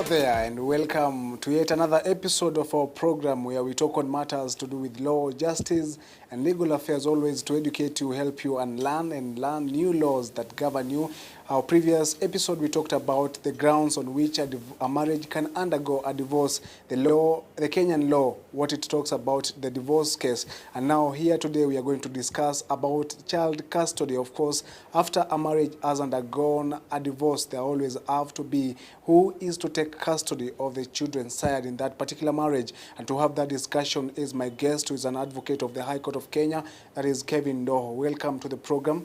Hello there and welcome to yet another episode of our program where we talk on matters to do with law, justice and legal affairs, always to educate you, help you and learn new laws that govern you. Our previous episode we talked about the grounds on which a marriage can undergo a divorce, the Kenyan law, what it talks about the divorce case. And now here today we are going to discuss about child custody. Of course, after a marriage has undergone a divorce, there always have to be who is to take custody of the children's side in that particular marriage. And to have that discussion is my guest, who is an advocate of the High Court of Kenya, that is Kevin Doho. Welcome to the program.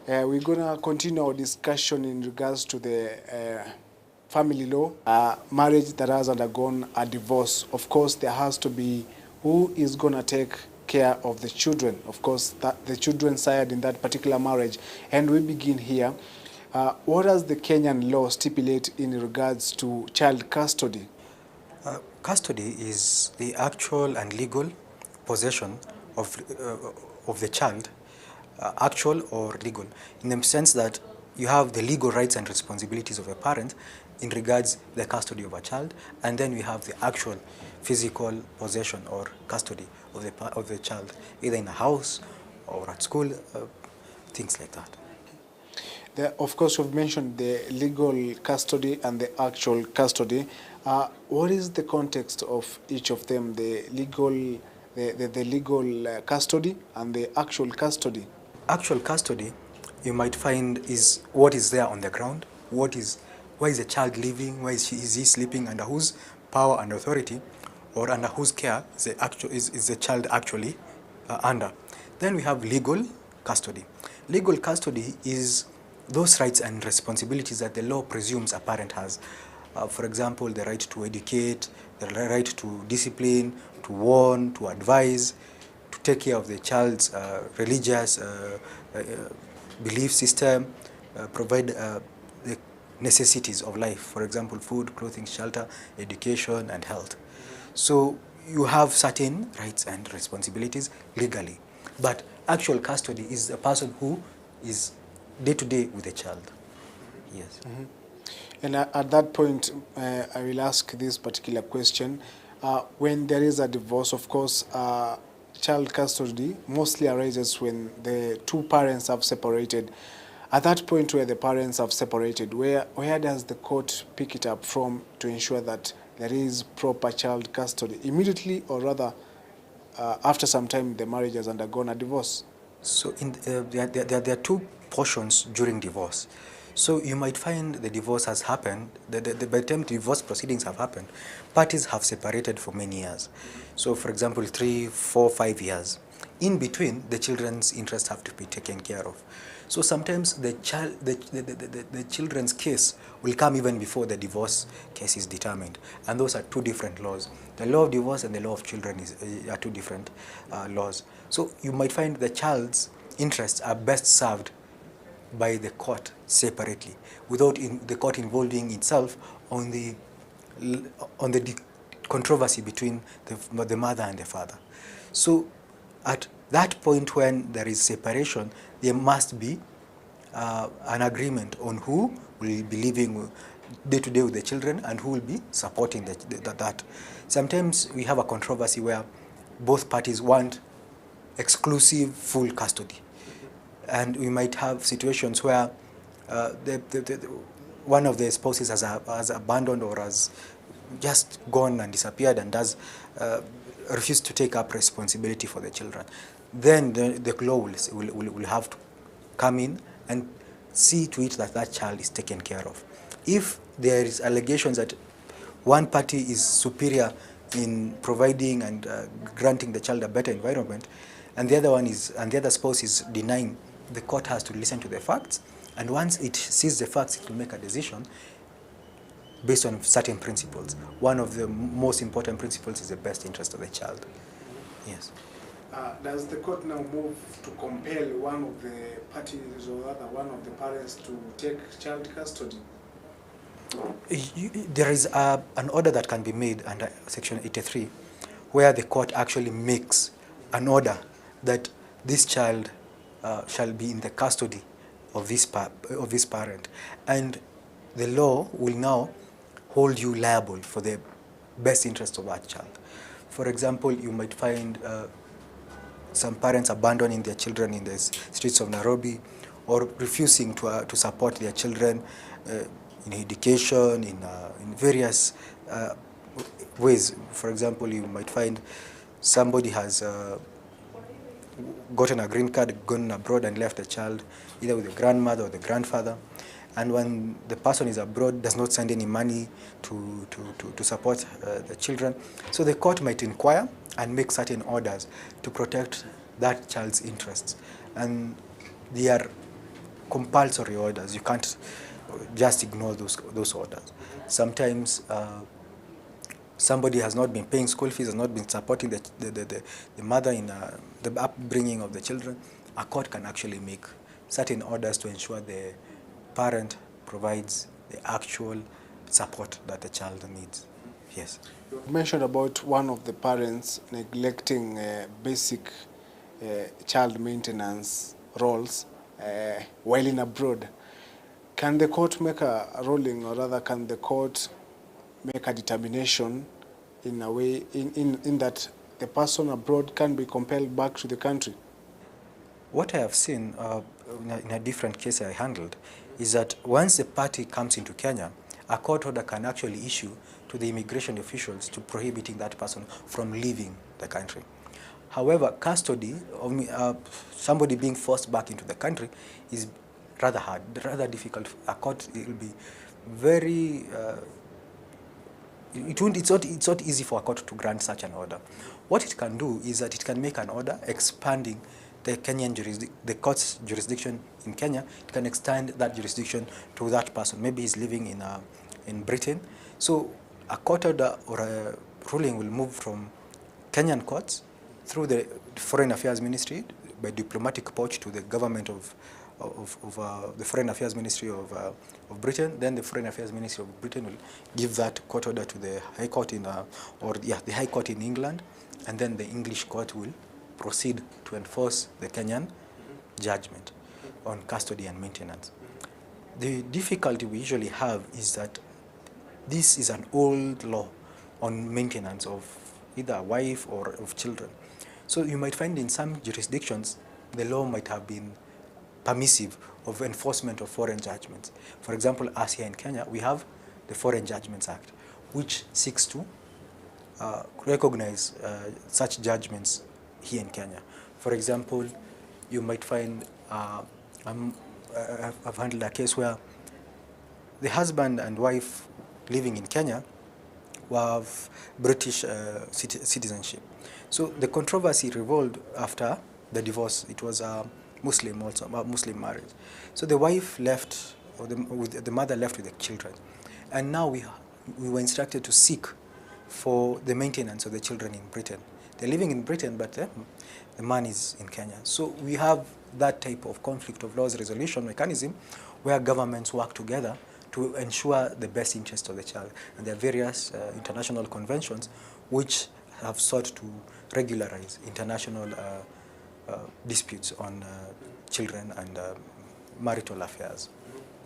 We're going to continue our discussion in regards to the family law, marriage that has undergone a divorce. Of course, there has to be who is going to take care of the children, of course, the children's side in that particular marriage. And we begin here. What does the Kenyan law stipulate in regards to child custody? Custody is the actual and legal possession of the child, actual or legal, in the sense that you have the legal rights and responsibilities of a parent in regards the custody of a child, and then we have the actual physical possession or custody of the child, either in a house or at school, things like that. Of course, you've mentioned the legal custody and the actual custody. What is the context of each of them, the legal custody and the actual custody? Actual custody, you might find, is what is there on the ground. Where is the child living? Where is he sleeping? Under whose power and authority, or under whose care is the child actually under? Then we have legal custody. Legal custody is those rights and responsibilities that the law presumes a parent has. For example, the right to educate, the right to discipline, to warn, to advise, to take care of the child's religious belief system, provide the necessities of life, for example, food, clothing, shelter, education, and health. So you have certain rights and responsibilities legally. But actual custody is a person who is day-to-day with the child. Yes. Mm-hmm. And at that point, I will ask this particular question. When there is a divorce, of course, child custody mostly arises when the two parents have separated. At that point where the parents have separated, where does the court pick it up from to ensure that there is proper child custody? Immediately, or rather after some time the marriage has undergone a divorce? So there are two portions during divorce. So you might find the divorce has happened, by the time divorce proceedings have happened, parties have separated for many years. So for example, 3, 4, 5 years. In between, the children's interests have to be taken care of. So sometimes the children's case will come even before the divorce case is determined. And those are two different laws. The law of divorce and the law of children are two different laws. So you might find the child's interests are best served by the court separately, without the court involving itself on the controversy between the mother and the father. So at that point when there is separation, there must be an agreement on who will be living day-to-day with the children and who will be supporting that. Sometimes we have a controversy where both parties want exclusive full custody. And we might have situations where one of the spouses has abandoned or has just gone and disappeared and does refuse to take up responsibility for the children. Then the law will have to come in and see to it that that child is taken care of. If there is allegations that one party is superior in providing and granting the child a better environment, and the other spouse is denying, the court has to listen to the facts, and once it sees the facts, it will make a decision based on certain principles. One of the most important principles is the best interest of the child. Yes. Does the court now move to compel one of the parties or rather one of the parents to take child custody? There is an order that can be made under Section 83, where the court actually makes an order that this child shall be in the custody of this parent, and the law will now hold you liable for the best interest of that child. For example, you might find some parents abandoning their children in the streets of Nairobi, or refusing to support their children in education, in various ways. For example, you might find somebody has gotten a green card, gone abroad and left the child either with the grandmother or the grandfather. And when the person is abroad, does not send any money to support the children. So the court might inquire and make certain orders to protect that child's interests. And they are compulsory orders. You can't just ignore those orders. Sometimes somebody has not been paying school fees, has not been supporting the mother in the upbringing of the children. A court can actually make certain orders to ensure the parent provides the actual support that the child needs. Yes. You mentioned about one of the parents neglecting basic child maintenance roles while in abroad. Can the court make a ruling, or rather can the court make a determination in a way in that the person abroad can be compelled back to the country? What I have seen in a different case I handled is that once the party comes into Kenya, a court order can actually issue to the immigration officials to prohibiting that person from leaving the country. However, custody of somebody being forced back into the country is rather hard, rather difficult. A court will be very it's not easy for a court to grant such an order. What it can do is that it can make an order expanding the Kenyan the court's jurisdiction in Kenya. It can extend that jurisdiction to that person. Maybe he's living in Britain. So a court order or a ruling will move from Kenyan courts through the Foreign Affairs Ministry by diplomatic pouch to the government of the Foreign Affairs Ministry of Britain. Then the Foreign Affairs Ministry of Britain will give that court order to the High Court the High Court in England, and then the English court will proceed to enforce the Kenyan judgment on custody and maintenance. The difficulty we usually have is that this is an old law on maintenance of either a wife or of children. So you might find in some jurisdictions the law might have been permissive of enforcement of foreign judgments. For example, as here in Kenya, we have the Foreign Judgments Act, which seeks to recognize such judgments here in Kenya. For example, you might find, I've handled a case where the husband and wife living in Kenya have British citizenship. So the controversy revolved after the divorce. It was a Muslim marriage. So the wife left, or the mother left with the children. And now we were instructed to seek for the maintenance of the children in Britain. They're living in Britain, but the man is in Kenya. So we have that type of conflict of laws resolution mechanism where governments work together to ensure the best interest of the child. And there are various international conventions which have sought to regularize international disputes on children and marital affairs.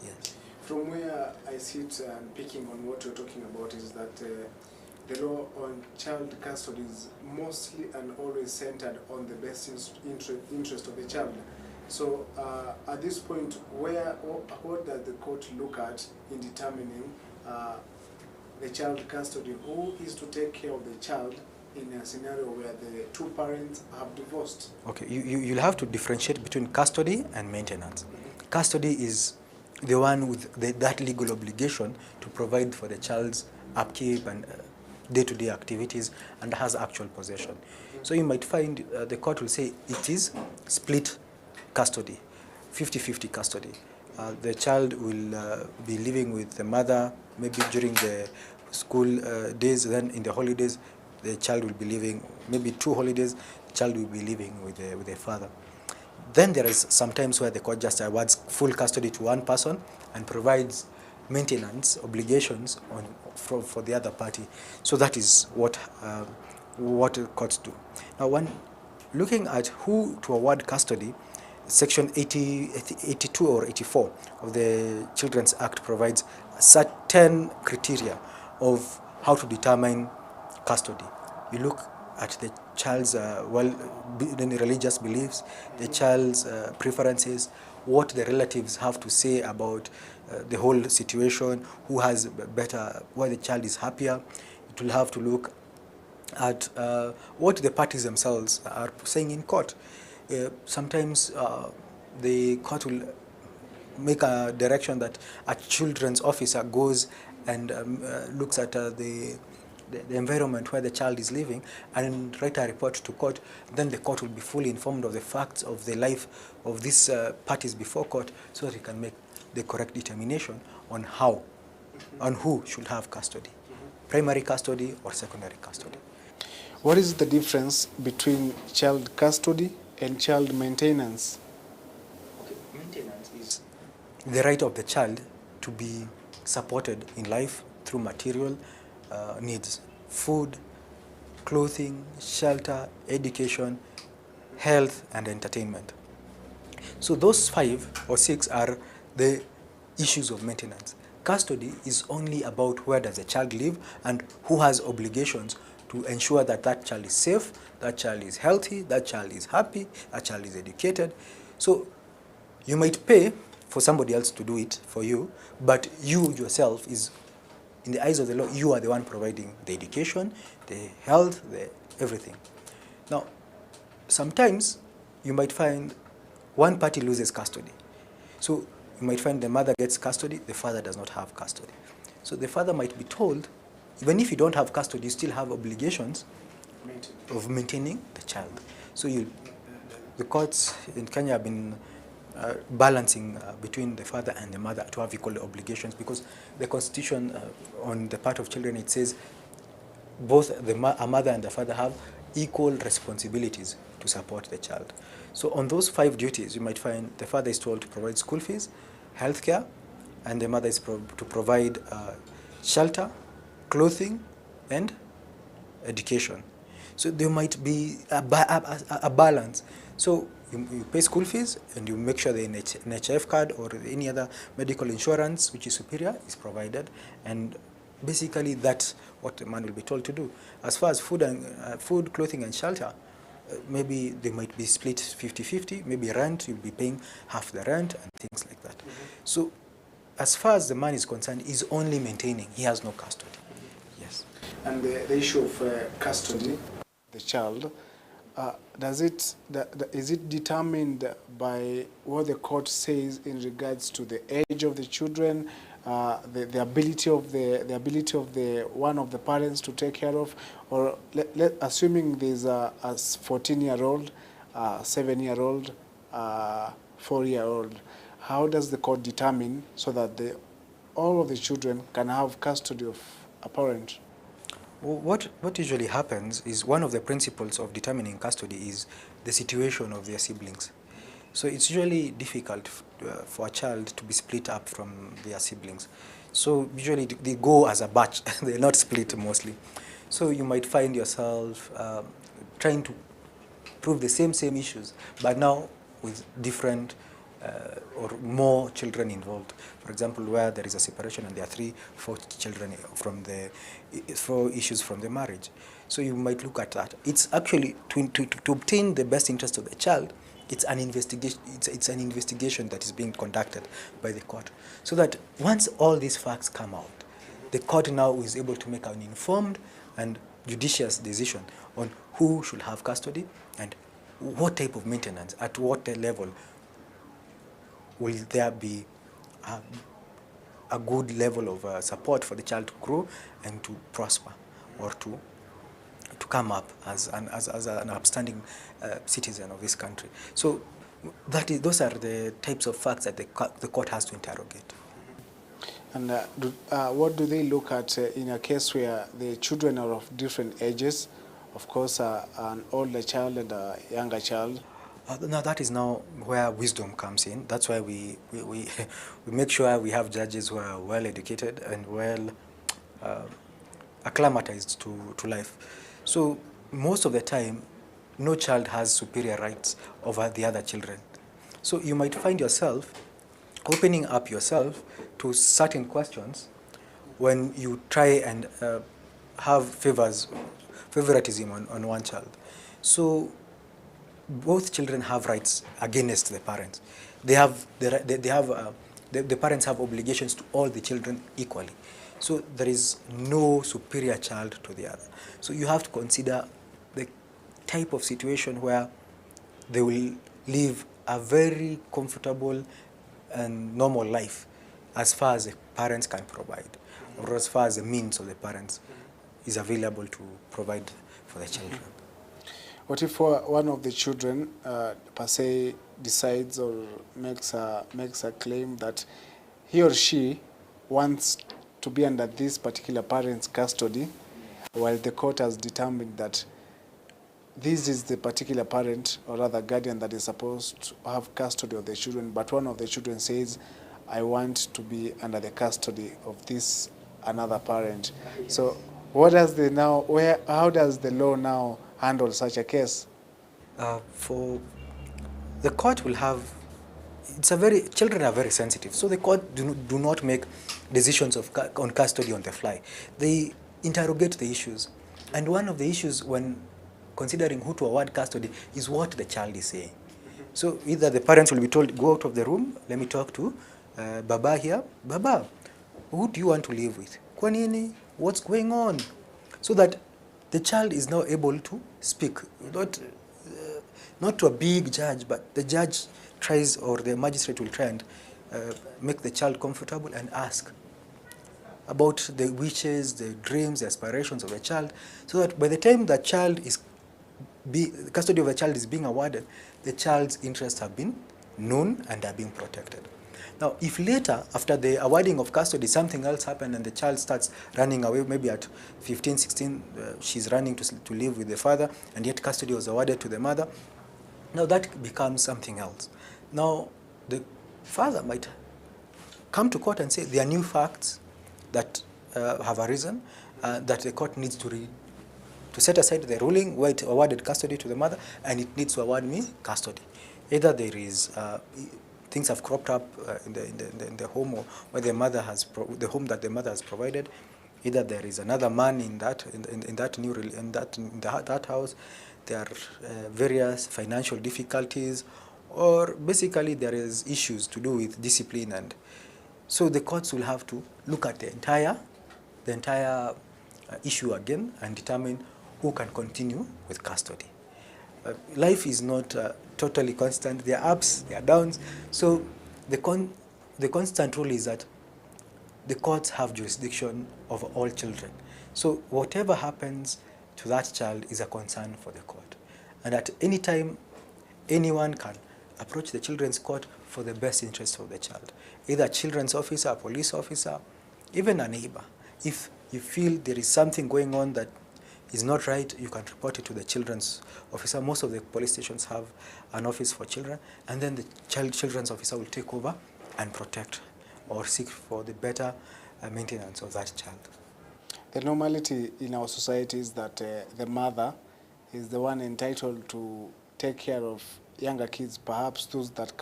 Yes. From where I sit and picking on what you're talking about is that the law on child custody is mostly and always centered on the best interest of the child. So at this point, what does the court look at in determining the child custody? Who is to take care of the child in a scenario where the two parents have divorced? Okay, you'll have to differentiate between custody and maintenance. Custody is the one with that legal obligation to provide for the child's upkeep and day-to-day activities and has actual possession. So you might find the court will say it is split custody, 50-50 custody. The child will be living with the mother maybe during the school days, then in the holidays the child will be living, maybe 2 holidays, the child will be living with the father. Then there is sometimes where the court just awards full custody to one person and provides maintenance obligations for the other party. So that is what courts do. Now, when looking at who to award custody, Section 82 or 84 of the Children's Act provides certain criteria of how to determine custody. You look at the child's religious beliefs, the child's preferences, what the relatives have to say about the whole situation, who has better, why the child is happier. It will have to look at what the parties themselves are saying in court. Sometimes the court will make a direction that a children's officer goes and looks at the environment where the child is living and write a report to court. Then the court will be fully informed of the facts of the life of these parties before court, so that it can make the correct determination on how, on who should have custody, primary custody or secondary custody. What is the difference between child custody and child maintenance? Okay, maintenance is the right of the child to be supported in life through material needs: food, clothing, shelter, education, health, and entertainment. So those 5 or 6 are the issues of maintenance. Custody is only about where does the child live and who has obligations to ensure that that child is safe, that child is healthy, that child is happy, that child is educated. So you might pay for somebody else to do it for you, but you yourself is, in the eyes of the law, you are the one providing the education, the health, the everything. Now, sometimes you might find one party loses custody. So you might find the mother gets custody, the father does not have custody. So the father might be told, even if you don't have custody, you still have obligations of maintaining the child. So the courts in Kenya have been balancing between the father and the mother to have equal obligations, because the constitution on the part of children, it says both a mother and the father have equal responsibilities to support the child. So on those 5 duties, you might find the father is told to provide school fees, healthcare, and the mother is to provide shelter, clothing, and education. So there might be a balance. So you pay school fees and you make sure the NHIF card or any other medical insurance which is superior is provided, and basically that's what the man will be told to do. As far as food, clothing, and shelter, maybe they might be split 50-50. Maybe rent, you'll be paying half the rent and things like that. So as far as the man is concerned, he's only maintaining. He has no custody. Yes. And the issue of custody, the child, is it determined by what the court says in regards to the age of the children, the ability of the one of the parents to take care of, or assuming there's a 14-year-old, 7-year-old, 4-year-old, how does the court determine so that all of the children can have custody of a parent? Well, what usually happens is, one of the principles of determining custody is the situation of their siblings. So it's usually difficult for a child to be split up from their siblings. So usually they go as a batch, they're not split mostly. So you might find yourself trying to prove the same issues, but now with different or more children involved. For example, where there is a separation and there are 3-4 children from the 4 issues from the marriage. So you might look at that. It's actually to obtain the best interest of the child. It's an investigation. It's an investigation that is being conducted by the court, so that once all these facts come out, the court now is able to make an informed and judicious decision on who should have custody and what type of maintenance, at what level will there be a good level of support for the child to grow and to prosper, or to come up as an upstanding citizen of this country. So those are the types of facts that the court has to interrogate. And what do they look at in a case where the children are of different ages? Of course, an older child and a younger child. Now that is now where wisdom comes in. That's why we make sure we have judges who are well educated and well acclimatized to life. So most of the time, no child has superior rights over the other children. So you might find yourself opening up yourself to certain questions when you try and have favoritism on one child. So both children have rights against the parents. They have the parents have obligations to all the children equally. So there is no superior child to the other. So you have to consider the type of situation where they will live a very comfortable and normal life as far as the parents can provide, or as far as the means of the parents is available to provide for the children. What if one of the children, per se, decides or makes a claim that he or she wants to be under this particular parent's custody, while the court has determined that this is the particular parent or rather guardian that is supposed to have custody of the children, but one of the children says, I want to be under the custody of this another parent. So what does how does the law now handle such a case? For the court will have, children are very sensitive, so the court do not make decisions on custody on the fly. They interrogate the issues, and one of the issues when considering who to award custody is what the child is saying. So either the parents will be told, go out of the room, let me talk to Baba here. Baba, who do you want to live with? Kwa nini? What's going on? So that the child is now able to speak, not to a big judge, but the judge tries, or the magistrate will try and make the child comfortable and ask about the wishes, the dreams, the aspirations of the child, so that by the time the custody of the child is being awarded, the child's interests have been known and are being protected. Now, if later, after the awarding of custody, something else happened and the child starts running away, maybe at 15, 16, she's running to live with the father, and yet custody was awarded to the mother, now that becomes something else. Now, the father might come to court and say, there are new facts that have arisen that the court needs to set aside the ruling where it awarded custody to the mother, and it needs to award me custody. Either there is things have cropped up in the home where the mother has the home that the mother has provided. Either there is another man in that house. There are various financial difficulties, or basically there is issues to do with discipline, and so the courts will have to look at the entire issue again and determine who can continue with custody. Life is not totally constant. There are ups, there are downs. So the constant rule is that the courts have jurisdiction over all children. So whatever happens to that child is a concern for the court. And at any time, anyone can approach the children's court for the best interest of the child. Either a children's officer, a police officer, even a neighbor. If you feel there is something going on that is not right, you can report it to the children's officer. Most of the police stations have an office for children, and then the children's officer will take over and protect or seek for the better maintenance of that child. The normality in our society is that the mother is the one entitled to take care of younger kids, perhaps those that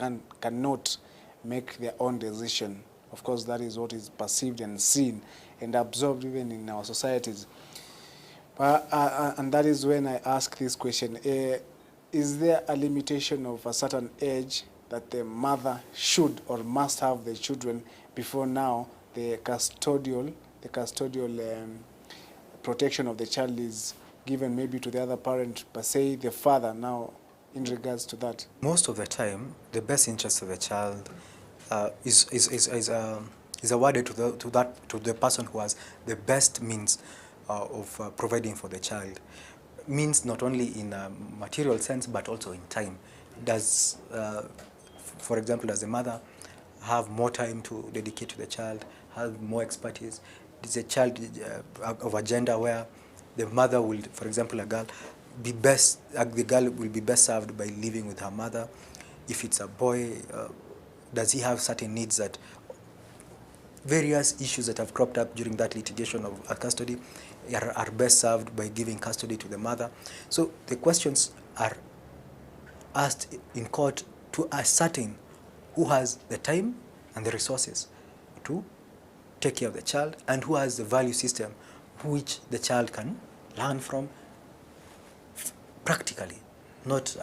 cannot make their own decision. Of course, that is what is perceived and seen and absorbed even in our societies. And that is when I ask this question, is there a limitation of a certain age that the mother should or must have the children before now the custodial protection of the child is given maybe to the other parent, per se the father now in regards to that? Most of the time, the best interest of the child is awarded to the person who has the best means of providing for the child. Means not only in a material sense, but also in time. Does, for example, does the mother have more time to dedicate to the child, have more expertise? Is a child of a gender where the mother will, for example, a girl, the girl will be best served by living with her mother? If it's a boy, does he have certain needs that various issues that have cropped up during that litigation of custody are best served by giving custody to the mother? So the questions are asked in court to ascertain who has the time and the resources to take care of the child, and who has the value system which the child can learn from practically, not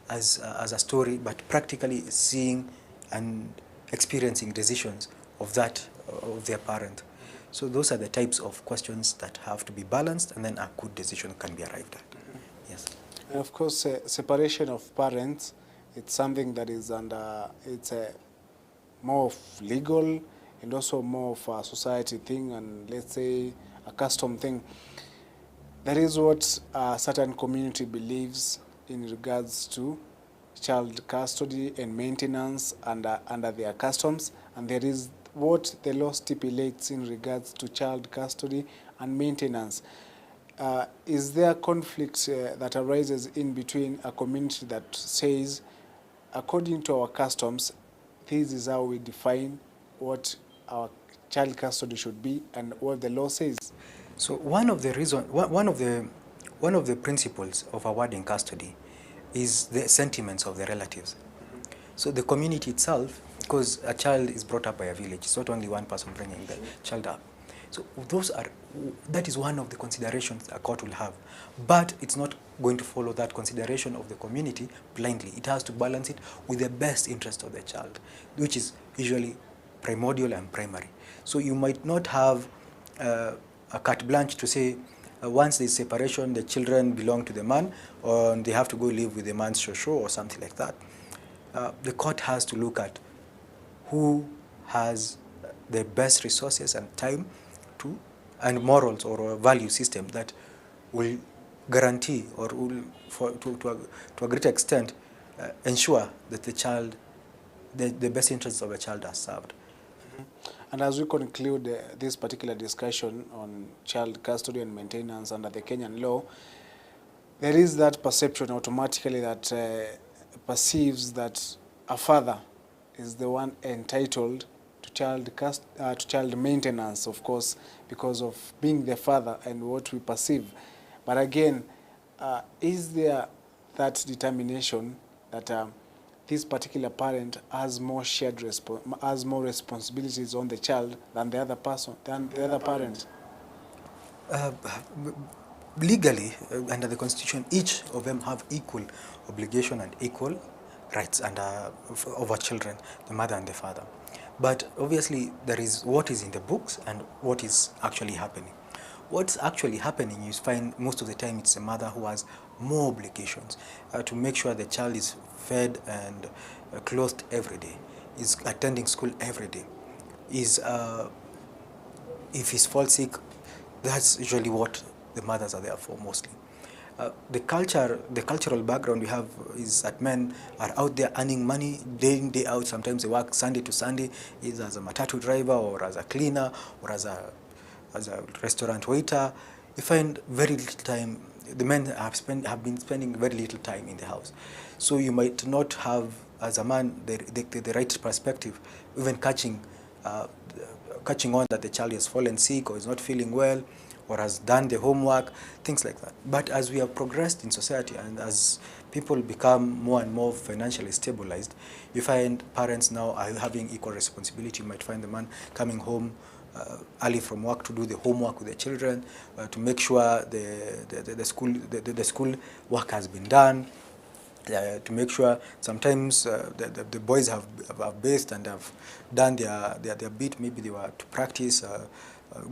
as a story, but practically seeing and experiencing decisions of that of their parent. So those are the types of questions that have to be balanced, and then a good decision can be arrived at. Yes. And of course, separation of parents, it's something that is it's a more of legal and also more of a society thing, and let's say a custom thing. That is what a certain community believes in regards to child custody and maintenance under their customs, and there is what the law stipulates in regards to child custody and maintenance. Is there conflict that arises in between a community that says, according to our customs, this is how we define what our child custody should be and what the law says? So one of the principles of awarding custody is the sentiments of the relatives. So the community itself, because a child is brought up by a village, it's not only one person bringing the child up. So that is one of the considerations a court will have. But it's not going to follow that consideration of the community blindly. It has to balance it with the best interest of the child, which is usually primordial and primary. So you might not have a carte blanche to say once there's separation, the children belong to the man, or they have to go live with the man's shosho or something like that. The court has to look at who has the best resources and time and morals or a value system that will guarantee or will, to a greater extent, ensure that the best interests of the child are served. And as we conclude this particular discussion on child custody and maintenance under the Kenyan law, there is that perception automatically that perceives that a father is the one entitled to child maintenance, of course, because of being the father and what we perceive. But again, is there that determination that this particular parent has more has more responsibilities on the child than the other parent? Legally, under the Constitution, each of them have equal obligation and equal rights over children, the mother and the father. But obviously, there is what is in the books and what is actually happening. What's actually happening, you find most of the time it's the mother who has more obligations to make sure the child is fed and clothed every day, is attending school every day, if he's fall sick, that's usually what the mothers are there for mostly. The cultural background we have is that men are out there earning money day in, day out. Sometimes they work Sunday to Sunday, either as a matatu driver or as a cleaner or as a restaurant waiter. You find very little time. The men have been spending very little time in the house. So you might not have, as a man, the right perspective, even catching on that the child has fallen sick or is not feeling well, or has done the homework, things like that. But as we have progressed in society and as people become more and more financially stabilized, you find parents now are having equal responsibility. You might find the man coming home early from work to do the homework with the children, to make sure the school work has been done, to make sure sometimes the boys have bathed and have done their bit. Maybe they were to practice,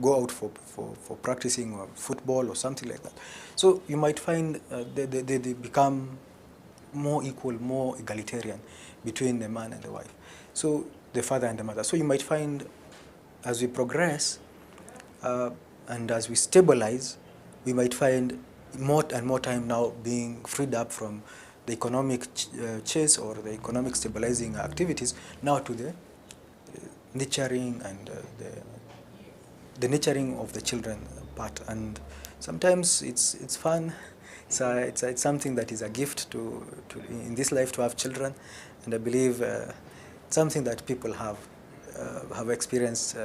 go out for practicing football or something like that. So you might find they become more equal, more egalitarian between the man and the wife. So the father and the mother. So you might find as we progress and as we stabilize, we might find more and more time now being freed up from the economic chase or the economic stabilizing activities now to the nurturing and the nurturing of the children part. And sometimes it's fun. It's something that is a gift to in this life to have children, and I believe it's something that people have experienced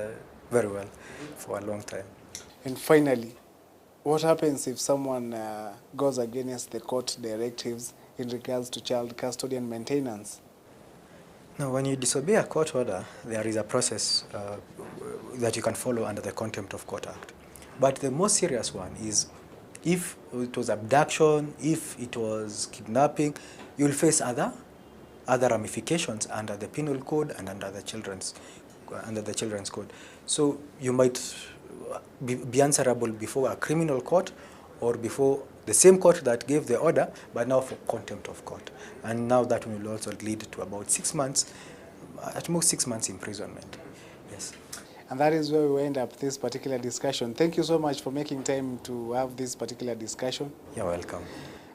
very well for a long time. And finally, what happens if someone goes against the court directives in regards to child custody and maintenance? Now, when you disobey a court order, there is a process that you can follow under the Contempt of Court Act. But the most serious one is if it was abduction, if it was kidnapping, you'll face other ramifications under the Penal Code and under the Children's Code. So you might be answerable before a criminal court or before the same court that gave the order, but now for contempt of court. And now that will also lead to about 6 months, at most 6 months imprisonment. Yes. And that is where we end up this particular discussion. Thank you so much for making time to have this particular discussion. You're welcome.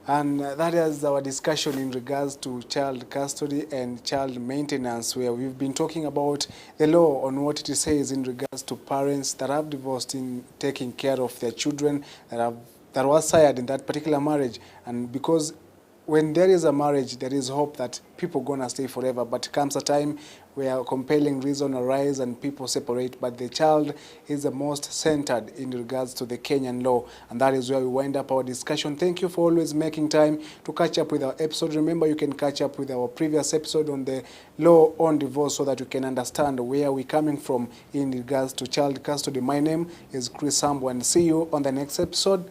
And that is our discussion in regards to child custody and child maintenance, where we've been talking about the law on what it says in regards to parents that have divorced in taking care of their children that was sired in that particular marriage. And because when there is a marriage, there is hope that people gonna stay forever. But comes a time where compelling reason arise and people separate. But the child is the most centered in regards to the Kenyan law. And that is where we wind up our discussion. Thank you for always making time to catch up with our episode. Remember, you can catch up with our previous episode on the law on divorce so that you can understand where we're coming from in regards to child custody. My name is Chris Sambo, and see you on the next episode.